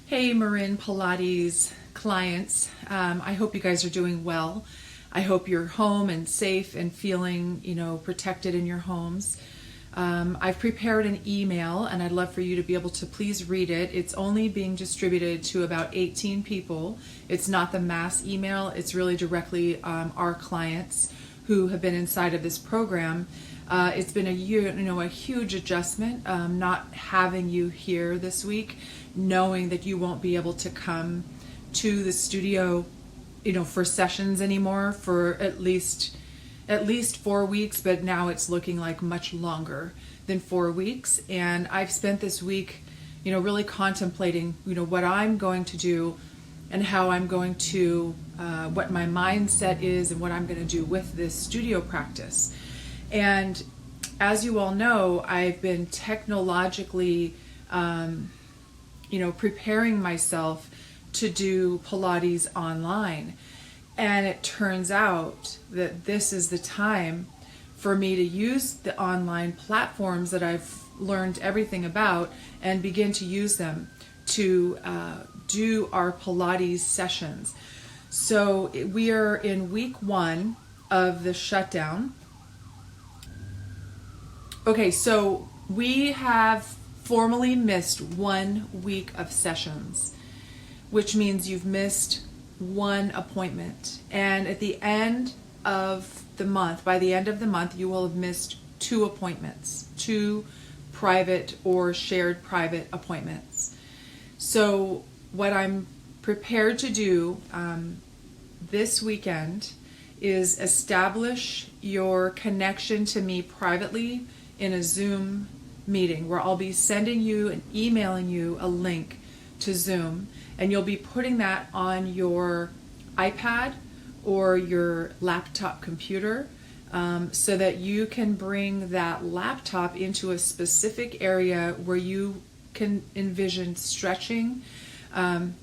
Hey Marin Pilates clients, I hope you guys are doing well. I hope you're home and safe and feeling, protected in your homes. I've prepared an email and I'd love for you to be able to please read it. It's only being distributed to about 18 people. It's not the mass email. It's really directly our clients who have been inside of this program. It's been a huge adjustment not having you here this week, knowing that you won't be able to come to the studio, for sessions anymore for at least 4 weeks, but now it's looking like much longer than 4 weeks. And I've spent this week, really contemplating, what I'm going to do and how I'm going to, what my mindset is and what I'm going to do with this studio practice. And as you all know, I've been technologically, preparing myself to do Pilates online. And it turns out that this is the time for me to use the online platforms that I've learned everything about and begin to use them to do our Pilates sessions. So we are in week 1 of the shutdown. Okay, so we have formally missed 1 week of sessions, which means you've missed 1 appointment. And at the end of the month, by the end of the month, you will have missed 2 appointments, 2 private or shared private appointments. So what I'm prepared to do this weekend is establish your connection to me privately in a Zoom meeting where I'll be sending you and emailing you a link to Zoom, and you'll be putting that on your iPad or your laptop computer so that you can bring that laptop into a specific area where you can envision stretching. And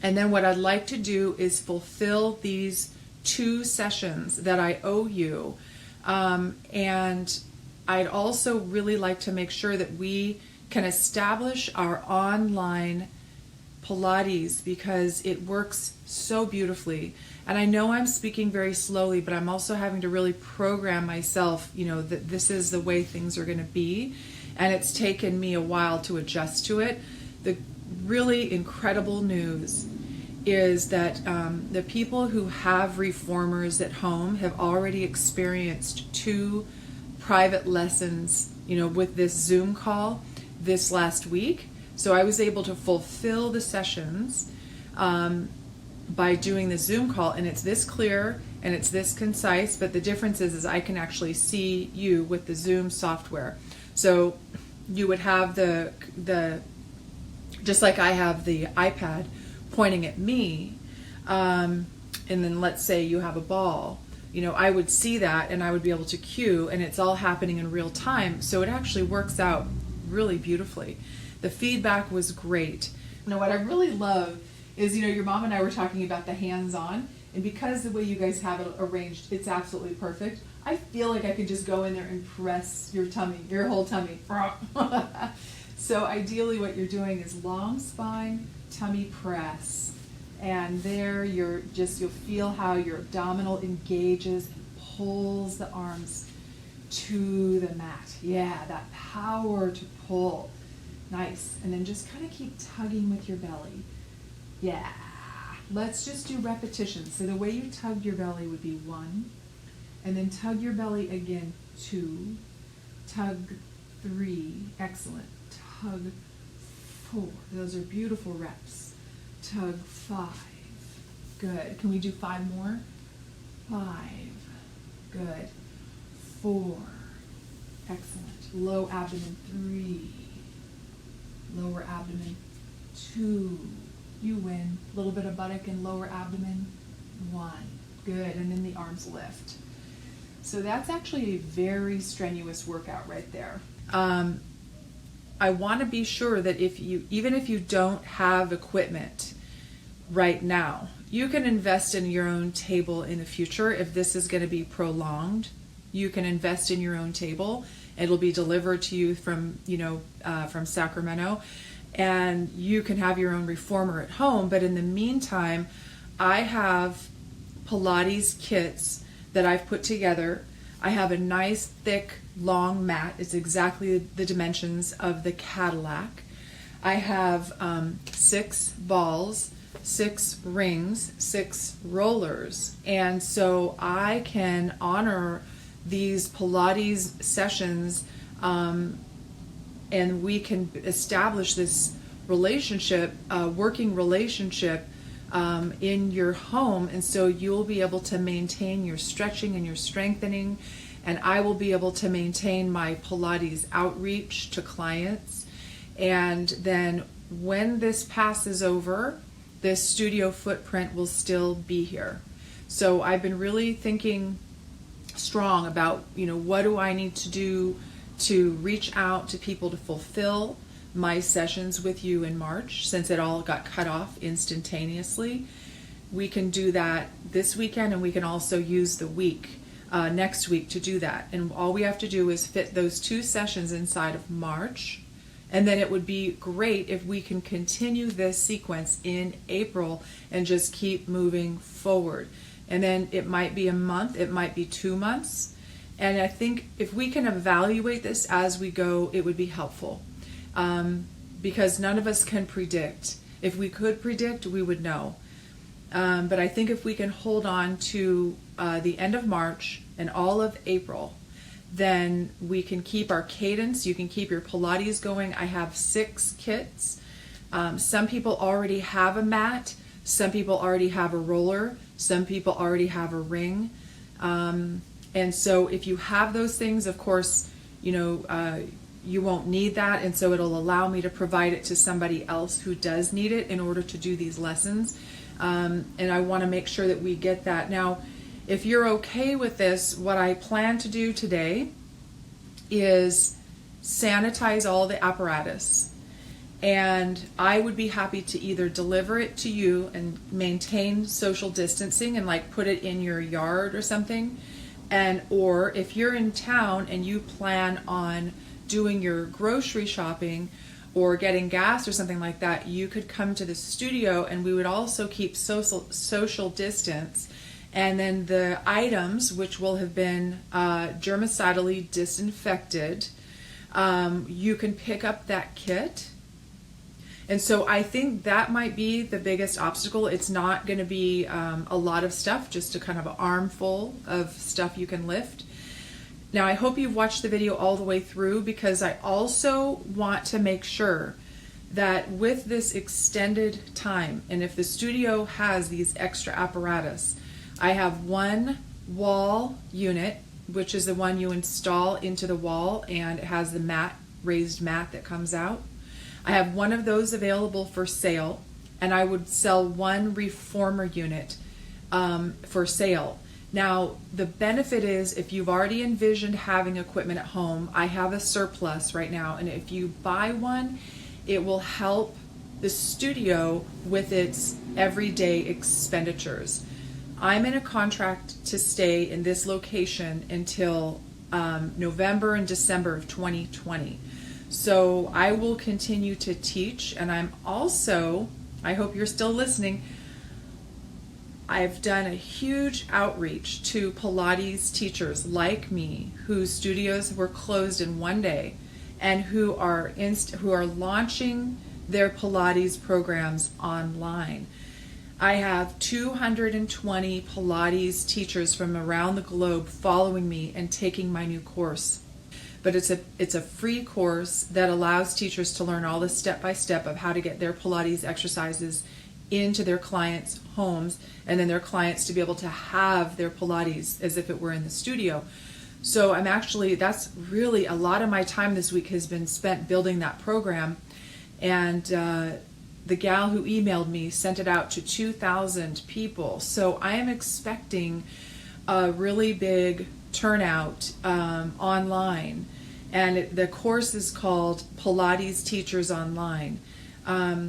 then what I'd like to do is fulfill these 2 sessions that I owe you. And I'd also really like to make sure that we can establish our online Pilates because it works so beautifully. And I know I'm speaking very slowly, but I'm also having to really program myself, that this is the way things are going to be. And it's taken me a while to adjust to it. The really incredible news is that the people who have reformers at home have already experienced 2 private lessons, with this Zoom call this last week. So I was able to fulfill the sessions by doing the Zoom call, and it's this clear and it's this concise, but the difference is I can actually see you with the Zoom software. So you would have the just like I have the iPad pointing at me, and then let's say you have a ball. I would see that and I would be able to cue, and it's all happening in real time. So it actually works out really beautifully. The feedback was great. What I really love is, your mom and I were talking about the hands-on, and because the way you guys have it arranged, it's absolutely perfect. I feel like I could just go in there and press your tummy, your whole tummy. So ideally what you're doing is long spine, tummy press. And there you'll feel how your abdominal engages and pulls the arms to the mat. Yeah, that power to pull. Nice. And then just kind of keep tugging with your belly. Yeah. Let's just do repetitions. So the way you tugged your belly would be 1, and then tug your belly again, 2, tug 3, excellent, tug 4. Those are beautiful reps. Tug 5. Good. Can we do 5 more? 5. Good. 4. Excellent. Low abdomen 3. Lower abdomen 2. You win. A little bit of buttock and lower abdomen 1. Good. And then the arms lift. So that's actually a very strenuous workout right there. I want to be sure that even if you don't have equipment right now, you can invest in your own table in the future. If this is going to be prolonged, you can invest in your own table. It'll be delivered to you from Sacramento. and you can have your own reformer at home. But in the meantime, I have Pilates kits that I've put together. I have a nice thick long mat. It's exactly the dimensions of the Cadillac. I have 6 balls, 6 rings, 6 rollers, and so I can honor these Pilates sessions, and we can establish this relationship, working relationship in your home, and so you'll be able to maintain your stretching and your strengthening, and I will be able to maintain my Pilates outreach to clients. And then when this passes over, this studio footprint will still be here. So I've been really thinking strong about, what do I need to do to reach out to people to fulfill my sessions with you in March, since it all got cut off instantaneously. We can do that this weekend, and we can also use the week next week to do that. And all we have to do is fit those 2 sessions inside of March. And then it would be great if we can continue this sequence in April and just keep moving forward. And then it might be a month, it might be 2 months. And I think if we can evaluate this as we go, it would be helpful. Because none of us can predict. If we could predict, we would know. But I think if we can hold on to the end of March and all of April, then we can keep our cadence. You can keep your Pilates going. I have 6 kits. Some people already have a mat. Some people already have a roller. Some people already have a ring. And so if you have those things, of course, you won't need that. And so it'll allow me to provide it to somebody else who does need it in order to do these lessons. And I want to make sure that we get that. Now, if you're okay with this, what I plan to do today is sanitize all the apparatus. And I would be happy to either deliver it to you and maintain social distancing and put it in your yard or something. Or if you're in town and you plan on doing your grocery shopping or getting gas or something like that, you could come to the studio, and we would also keep social distance. And then the items, which will have been germicidally disinfected, you can pick up that kit. And so I think that might be the biggest obstacle. It's not going to be a lot of stuff, just a kind of an armful of stuff you can lift. Now, I hope you've watched the video all the way through, because I also want to make sure that with this extended time, and if the studio has these extra apparatus, I have 1 wall unit, which is the one you install into the wall, and it has the raised mat that comes out. I have 1 of those available for sale, and I would sell 1 reformer unit for sale. Now, the benefit is, if you've already envisioned having equipment at home, I have a surplus right now, and if you buy one, it will help the studio with its everyday expenditures. I'm in a contract to stay in this location until November and December of 2020. So I will continue to teach, and I'm also, I hope you're still listening, I've done a huge outreach to Pilates teachers like me whose studios were closed in one day, and who are launching their Pilates programs online. I have 220 Pilates teachers from around the globe following me and taking my new course. But it's a free course that allows teachers to learn all the step-by-step of how to get their Pilates exercises into their clients' homes, and then their clients to be able to have their Pilates as if it were in the studio. So that's really a lot of my time this week has been spent building that program. And the gal who emailed me sent it out to 2,000 people. So I am expecting a really big turnout online. And the course is called Pilates Teachers Online.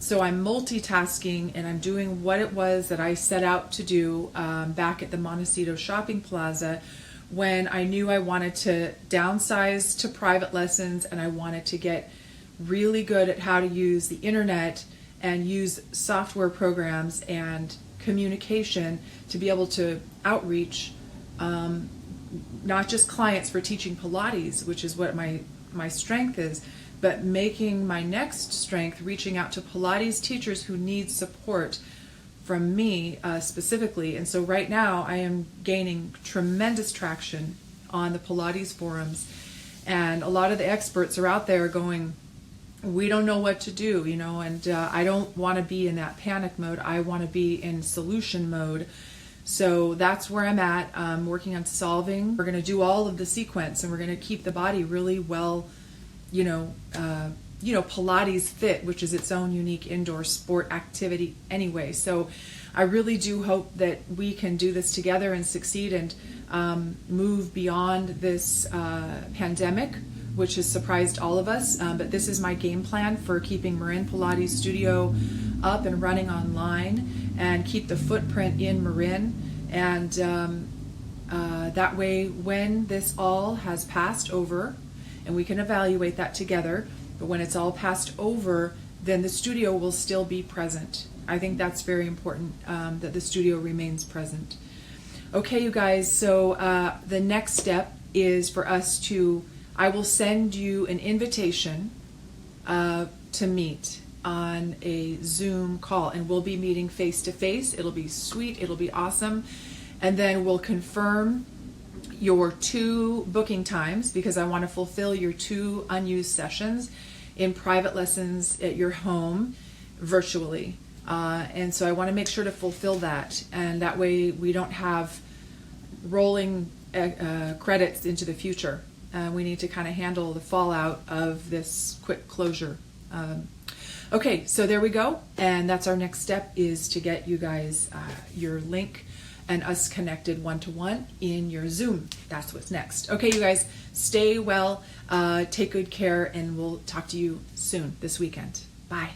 So I'm multitasking, and I'm doing what it was that I set out to do back at the Montecito Shopping Plaza, when I knew I wanted to downsize to private lessons, and I wanted to get really good at how to use the internet and use software programs and communication to be able to outreach not just clients for teaching Pilates, which is what my strength is, but making my next strength reaching out to Pilates teachers who need support from me specifically. And so right now I am gaining tremendous traction on the Pilates forums, and a lot of the experts are out there going, we don't know what to do, and I don't want to be in that panic mode. I want to be in solution mode. So that's where I'm at. I'm working on solving. We're going to do all of the sequence, and we're going to keep the body really well, Pilates fit, which is its own unique indoor sport activity anyway. So I really do hope that we can do this together and succeed and move beyond this pandemic, which has surprised all of us. But this is my game plan for keeping Marin Pilates Studio up and running online and keep the footprint in Marin. And that way, when this all has passed over, and we can evaluate that together, but when it's all passed over, then the studio will still be present. I think that's very important, that the studio remains present. Okay, you guys, so the next step is for us to, I will send you an invitation to meet on a Zoom call, and we'll be meeting face to face. It'll be sweet, it'll be awesome. And then we'll confirm your 2 booking times, because I want to fulfill your 2 unused sessions in private lessons at your home virtually. And so I want to make sure to fulfill that, and that way we don't have rolling credits into the future. We need to kind of handle the fallout of this quick closure. Okay, so there we go, and that's our next step, is to get you guys your link and us connected one-to-one in your Zoom. That's what's next. Okay, you guys, stay well, take good care, and we'll talk to you soon this weekend. Bye.